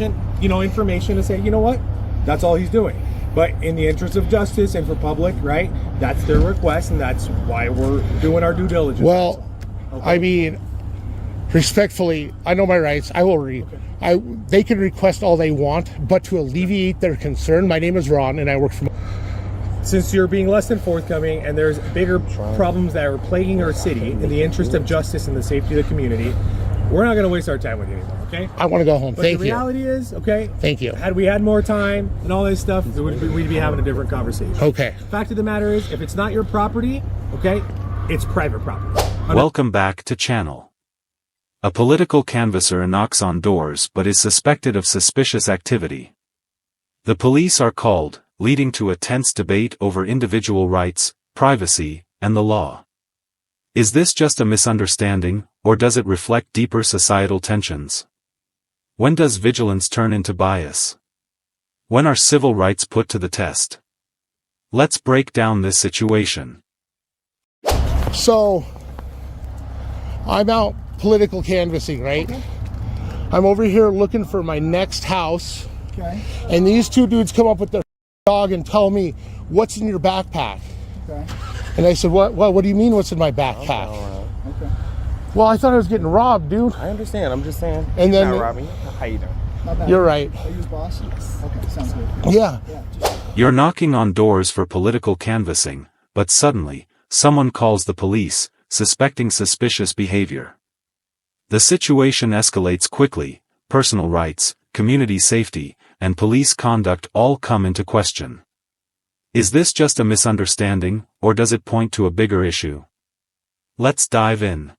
information to say, you know what, that's all he's doing. But in the interest of justice and for public, right, that's their request, and that's why we're doing our due diligence. Well, okay. I mean, respectfully, I know my rights. I will read. Okay. They can request all they want, but to alleviate their concern, my name is Ron, and I work for... Since you're being less than forthcoming, and there's bigger problems that are plaguing our city, in the interest of justice and the safety of the community, we're not going to waste our time with you anymore, okay? I want to go home. But Thank the you. reality is, okay? Thank you. Had we had more time and all this stuff, we'd be having a different conversation. Okay. Fact of the matter is, if it's not your property, okay, it's private property. Welcome back to channel. A political canvasser knocks on doors but is suspected of suspicious activity. The police are called, leading to a tense debate over individual rights, privacy, and the law. Is this just a misunderstanding, or does it reflect deeper societal tensions? When does vigilance turn into bias? When are civil rights put to the test? Let's break down this situation. So, I'm out political canvassing, right? Okay. I'm over here looking for my next house. Okay. And these two dudes come up with their dog and tell me, what's in your backpack? Okay. And I said, what do you mean what's in my backpack? Okay. Well, I thought I was getting robbed, dude. I understand. I'm just saying. And then not robbing. How you doing? Not bad. You're right. Are you his boss? Yes. Okay, sounds good. Yeah. Yeah, just... You're knocking on doors for political canvassing, but suddenly, someone calls the police, suspecting suspicious behavior. The situation escalates quickly. Personal rights, community safety, and police conduct all come into question. Is this just a misunderstanding, or does it point to a bigger issue? Let's dive in.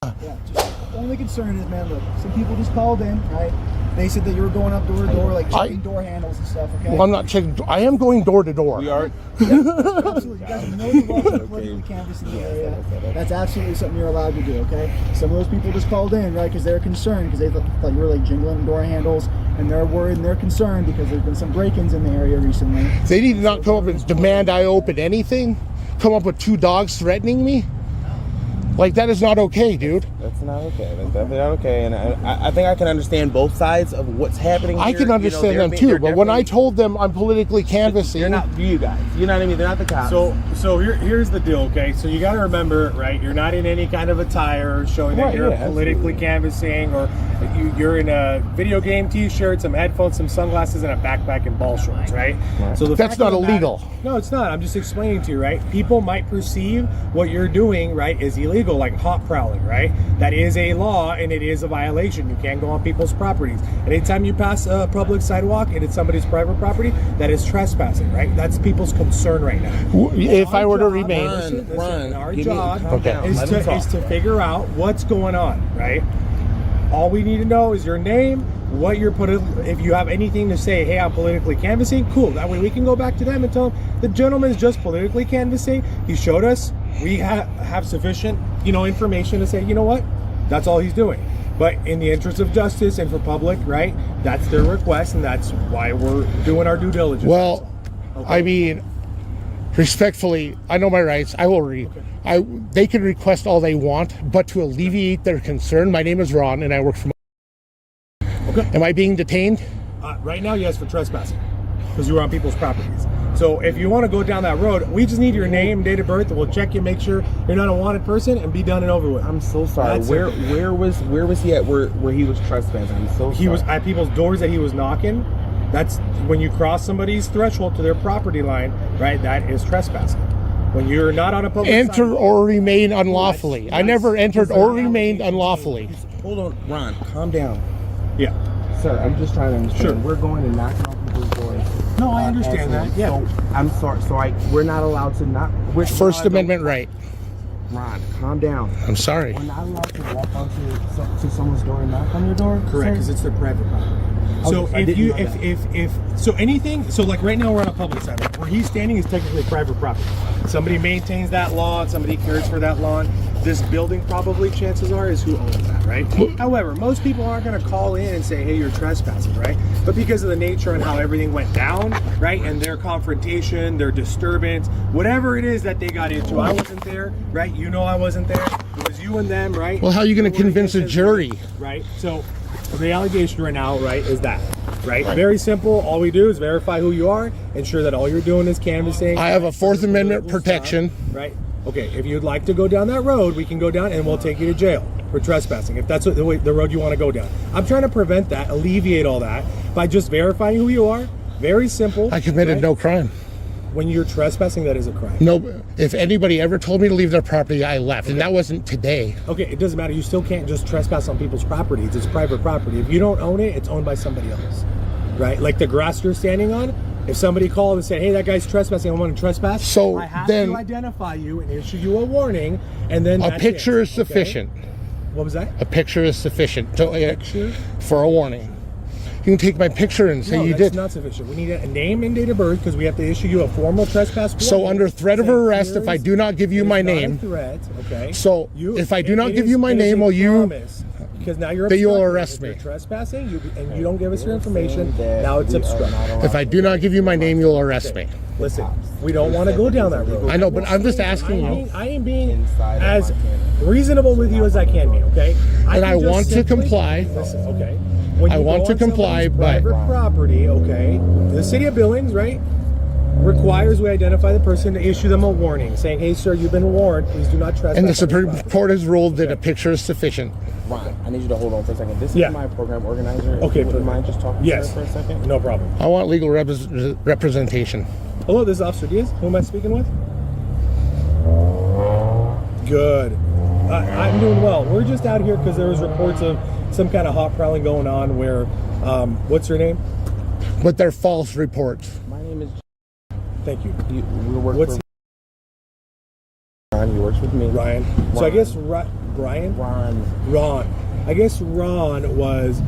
Yeah, just the only concern is, man, look, some people just called in, right? They said that you were going up door to door, like checking door handles and stuff, okay? Well, I'm not checking. I am going door to door. We are. Yeah, absolutely. You guys know the law for political canvassing the area. That's absolutely something you're allowed to do, okay? Some of those people just called in, right, because they're concerned, because they thought you were like jingling door handles, and they're worried and they're concerned because there's been some break-ins in the area recently. They need to not come up and demand I open anything. Come up with two dogs threatening me. Like, that is not okay, dude. That's not okay. That's definitely not okay. And I think I can understand both sides of what's happening I here. can understand them too, but when I told them I'm politically canvassing... They're not you guys. You know what I mean? They're not the cops. So here's the deal, okay? So you got to remember, right? You're not in any kind of attire showing that you're politically canvassing, or you're in a video game T-shirt, some headphones, some sunglasses, and a backpack and ball shorts, right? So that's not illegal. No, it's not. I'm just explaining to you, right? People might perceive what you're doing, right, is illegal, like hot prowling, right? That is a law, and it is a violation. You can't go on people's properties. Anytime you pass a public sidewalk and it's somebody's private property, that is trespassing, right? That's people's concern right now. If I were to remain... Our job is to figure out what's going on, right? All we need to know is your name, what you're putting. If you have anything to say, hey, I'm politically canvassing, cool. That way we can go back to them and tell them the gentleman is just politically canvassing. He showed us. We have sufficient, information to say, you know what, that's all he's doing. But in the interest of justice and for public, right, that's their request, and that's why we're doing our due diligence. Well, I mean, respectfully, I know my rights. I will read. They can request all they want, but to alleviate their concern, my name is Ron, and I work for... Okay. Am I being detained? Right now, yes, for trespassing, because you were on people's properties. So if you want to go down that road, we just need your name, date of birth, and we'll check you, make sure you're not a wanted person, and be done and over with. I'm so sorry. Where was he at where he was trespassing? I'm so sorry. He was at people's doors that he was knocking. That's when you cross somebody's threshold to their property line, right? That is trespassing. When you're not on a public enter or remain unlawfully. I never entered or remained unlawfully. Hold on, Ron, calm down. Yeah. Sir, I'm just trying to understand. Sure. We're going to knock on people's doors. No, I understand that. Yeah. So, I'm sorry. So we're not allowed to knock. First Amendment right. Ron, calm down. I'm sorry. We're not allowed to walk onto someone's door and knock on your door. Correct, because it's their private property. So so like right now we're on a public sidewalk. Where he's standing is technically private property. Somebody maintains that lawn, somebody cares for that lawn. This building probably, chances are, is who owns that, right? However, most people aren't going to call in and say, hey, you're trespassing, right? But because of the nature and how everything went down, right, and their confrontation, their disturbance, whatever it is that they got into, I wasn't there, right? I wasn't there. It was you and them, right? Well, how are you going to convince a jury? Right? So the allegation right now, right, is that right? Very simple. All we do is verify who you are, ensure that all you're doing is canvassing. I have a Fourth Amendment protection. Right. Okay, if you'd like to go down that road, we can go down and we'll take you to jail for trespassing, if that's the road you want to go down. I'm trying to prevent that, alleviate all that, by just verifying who you are. Very simple. I committed no crime. When you're trespassing, that is a crime. No, if anybody ever told me to leave their property, I left, and that wasn't today. Okay, it doesn't matter. You still can't just trespass on people's properties. It's private property. If you don't own it, it's owned by somebody else, right? Like the grass you're standing on. If somebody called and said, "Hey, that guy's trespassing. I want to trespass," so I have then to identify you and issue you a warning, and then a picture is sufficient. Okay? What was that? A picture is sufficient Picture? for a warning. You can take my picture and say No, you that's did. not sufficient. We need a name and date of birth because we have to issue you a formal trespass warning. So under threat of arrest, if I do not give you my name, threat, okay. So if I do not give you my name, will you? Because now you're that you will obstructing. arrest If me. you're trespassing, and you don't give us your information. Now it's obstruction. If I do not give you my name, you'll arrest me. Listen, we don't want to go down that road. I know, but I'm just asking you. I am being as reasonable with you as I can be, okay? And I can just want to simply- comply. Listen, okay? When I you want go to on comply, somebody's but- private property, okay? The city of Billings, right, requires we identify the person to issue them a warning, saying, "Hey, sir, you've been warned. Please do not trespass." And the on Supreme this property." Court has ruled that a picture is sufficient. Ron, I need you to hold on for a second. This Yeah. is my program organizer. Okay, Would you perfect. mind just talking Yes, to her for a second? no problem. I want legal representation. Hello, this is Officer Diaz. Who am I speaking with? Good. I'm doing well. We're just out here because there was reports of some kind of hot prowling going on where, what's your name? But they're false reports. My name is. Thank you. We work What's for Ron. He works with me. Ryan? So I guess Brian? Ron. I guess Ron was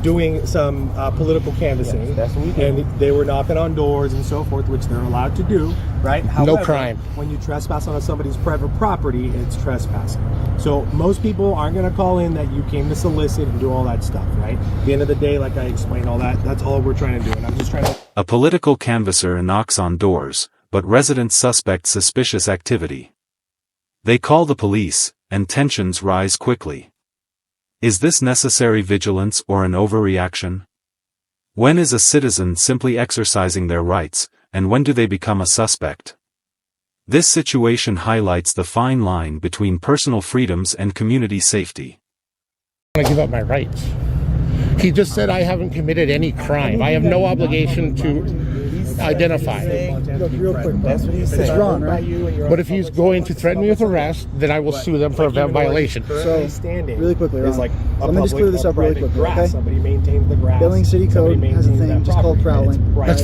doing some political canvassing. Yes, that's what we do. And they were knocking on doors and so forth, which they're allowed to do, right? However, crime. When you trespass on somebody's private property, it's trespassing. So most people aren't going to call in that you came to solicit and do all that stuff, right? At the end of the day, like I explained all that, that's all we're trying to do. And I'm just trying to... A political canvasser knocks on doors, but residents suspect suspicious activity. They call the police, and tensions rise quickly. Is this necessary vigilance or an overreaction? When is a citizen simply exercising their rights, and when do they become a suspect? This situation highlights the fine line between personal freedoms and community safety. I give up my rights. He just said I haven't committed any crime. I have no obligation to identify. Look, real quick, bro. That's what he It's said. Ron, right? But if he's going to threaten me with arrest, then I will sue them for a violation. So, standing really quickly, is Ron. like Let me just clear this up really private quickly, grass. okay? Somebody maintains the grass. Billings City Code Somebody has a maintains thing that just called property. It's prowling. private. That's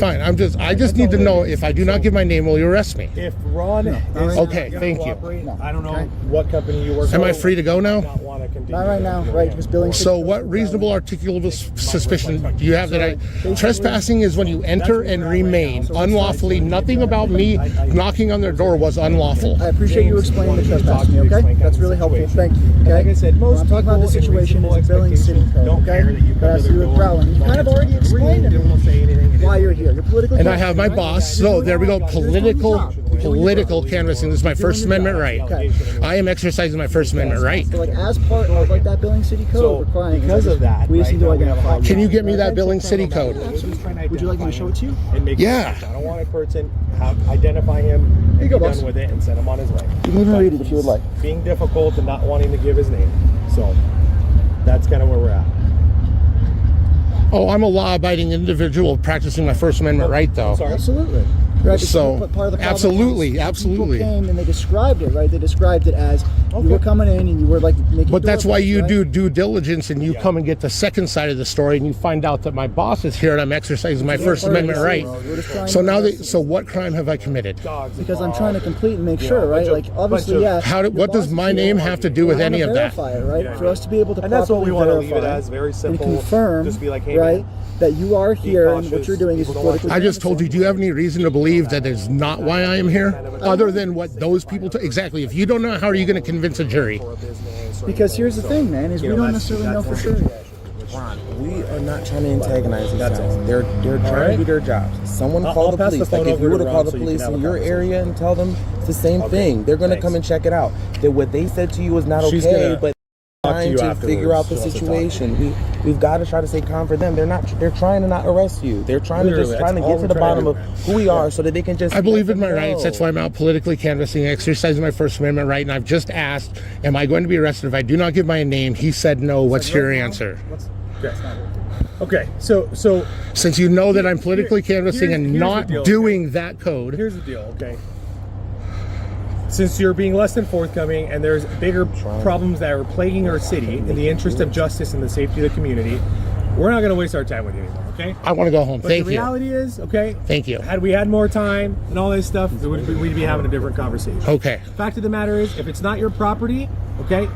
fine. I just need to know if I do not give my name, will you arrest me? If Ron is Okay, gonna thank you. cooperate, No. I don't know Okay. what company you work for. Am I free to go now? Not want to continue Not right now, right? Because Billings City So Code what is reasonable articulable suspicion do you have that I... Trespassing is when you enter and remain unlawfully. Nothing about me knocking on their door was unlawful. I appreciate you explaining the trespass to me, okay? That's really helpful. Thank you. Okay? Like I said, most When I'm talking about the people in situation, reasonable it's Billings City expectations Code, don't care okay? that you That come has to to do their with door. prowling. You kind of already explained They to won't say anything. me why you're here. You're politically And I have my boss. So there we go. Political canvassing. This is my First Amendment right. Okay. I am exercising my First Amendment right. So, like, as part of like that Billings City Code So, requiring, because of that, we just right need to now we have a identify. Can you get me that Billings City Code? Would you like me to show it to you? And make Yeah. I don't want a person identify him, Here you go, be boss. done with it, and send him on his way. You can even read it if you would like. Being difficult and not wanting to give his name. So that's kind of where we're at. Oh, I'm a law-abiding individual practicing my First Amendment right, though. Sorry. Absolutely. Right, So, but part of the problem absolutely, is absolutely. People came and they described it, right? They described it as you were coming in and you were like making. But that's why you right? do due diligence and you come and get the second side of the story and you find out that my boss is here and I'm exercising my First Amendment right. We're just trying So to- now, so what crime have I committed? because I'm trying to complete and make sure, right? Like obviously, yeah. What your does boss my is name here. have to do with We wanna any of that? verify it, right? For us to be able to And that's what we properly want to leave it verify as, very and simple. confirm, Just be like, hey, right, man, that you are here and what cautious. you're doing is People don't want politically. I just told you, do you have any reason to believe that is not why I am here? Other than what those people... Exactly. If you don't know, how are you going to convince a jury? Because here's the thing, man, is we don't necessarily know for sure. Ron, we are not trying to antagonize these guys. They're trying to do their jobs. Someone I'll call the pass the police. phone Like if over you were to to Ron call the so you police can have in a your conversation. area and tell them it's the same thing, they're going to come and check it out. That what they said to you is not She's okay, gonna- but trying to figure out the situation. We've got to try to stay calm for them. They're trying to not arrest you. They're trying to get to the bottom of who we are so that they can just. I believe in my rights. That's why I'm out politically canvassing, exercising my First Amendment right. And I've just asked, am I going to be arrested if I do not give my name? He said no. What's your answer? Okay, so since you know that I'm politically canvassing and not doing that code. Here's the deal, okay? Since you're being less than forthcoming and there's bigger problems that are plaguing our city in the interest of justice and the safety of the community, we're not going to waste our time with you anymore, okay? I want to go home. But Thank the you. reality is, okay? Thank you. Had we had more time and all this stuff, we'd be having a different conversation. Okay. Fact of the matter is, if it's not your property, okay,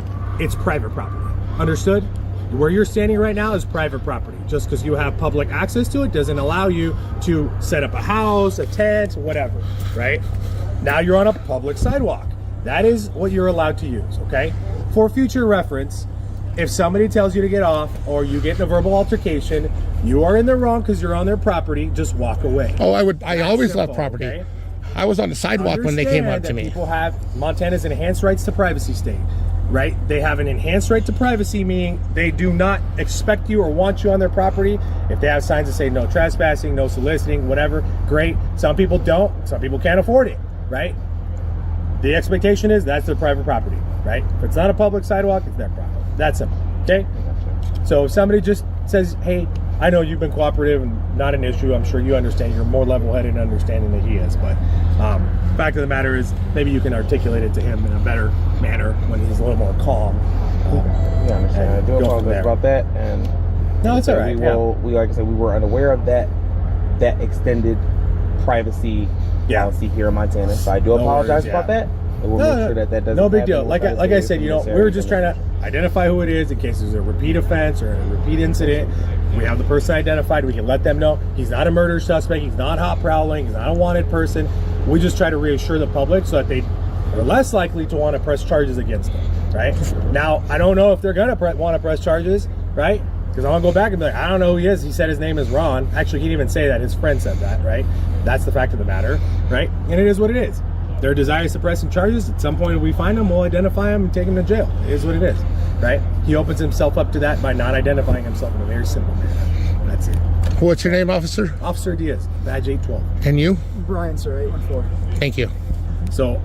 it's private property. Understood? Where you're standing right now is private property. Just because you have public access to it doesn't allow you to set up a house, a tent, whatever, right? Now you're on a public sidewalk. That is what you're allowed to use, okay? For future reference, if somebody tells you to get off or you get in a verbal altercation, you are in the wrong because you're on their property, just walk away. Oh, I always left property. Okay? I was on the sidewalk when they came up to me. People have, Montana's enhanced rights to privacy state, right? They have an enhanced right to privacy, meaning they do not expect you or want you on their property. If they have signs that say no trespassing, no soliciting, whatever, great. Some people don't, some people can't afford it, right? The expectation is that's their private property, right? If it's not a public sidewalk, it's their property. That's simple, okay? So if somebody just says, hey, I know you've been cooperative and not an issue, I'm sure you understand, you're more level-headed and understanding than he is, but fact of the matter is maybe you can articulate it to him in a better manner when he's a little more calm. Yeah, I understand. I do apologize about that, and no, it's all right. We like I said, we were unaware of that extended privacy policy here in Montana, so I do apologize about that. And we'll make sure that doesn't. No big deal. Like I said, you know, we were just trying to identify who it is in case there's a repeat offense or a repeat incident. We have the person identified. We can let them know he's not a murder suspect. He's not hot prowling. He's not a wanted person. We just try to reassure the public so that they are less likely to want to press charges against them. Right now, I don't know if they're gonna want to press charges, right? Because I want to go back and be like, I don't know who he is. He said his name is Ron. Actually, he didn't even say that. His friend said that, right? That's the fact of the matter, right? And it is what it is. Their desire to suppress some charges. At some point, if we find them, we'll identify him and take him to jail. It is what it is, right? He opens himself up to that by not identifying himself in a very simple manner. That's it. What's your name, officer? Officer Diaz, badge 812. And you? Brian, sir, 814. Thank you. So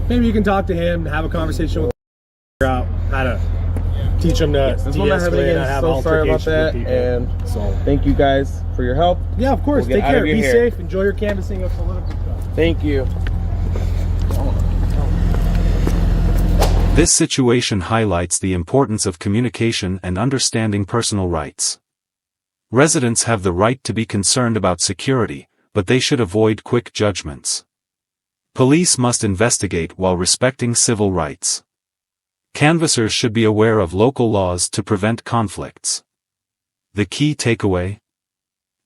maybe you can talk to him, have a conversation with him, figure out how to teach him to de-escalate and have so sorry about that, and so thank you guys for your help. Yeah, of course. Take care. Be safe. Enjoy your canvassing of political stuff. Thank you. This situation highlights the importance of communication and understanding personal rights. Residents have the right to be concerned about security, but they should avoid quick judgments. Police must investigate while respecting civil rights. Canvassers should be aware of local laws to prevent conflicts. The key takeaway?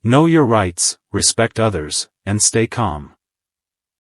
Know your rights, respect others, and stay calm.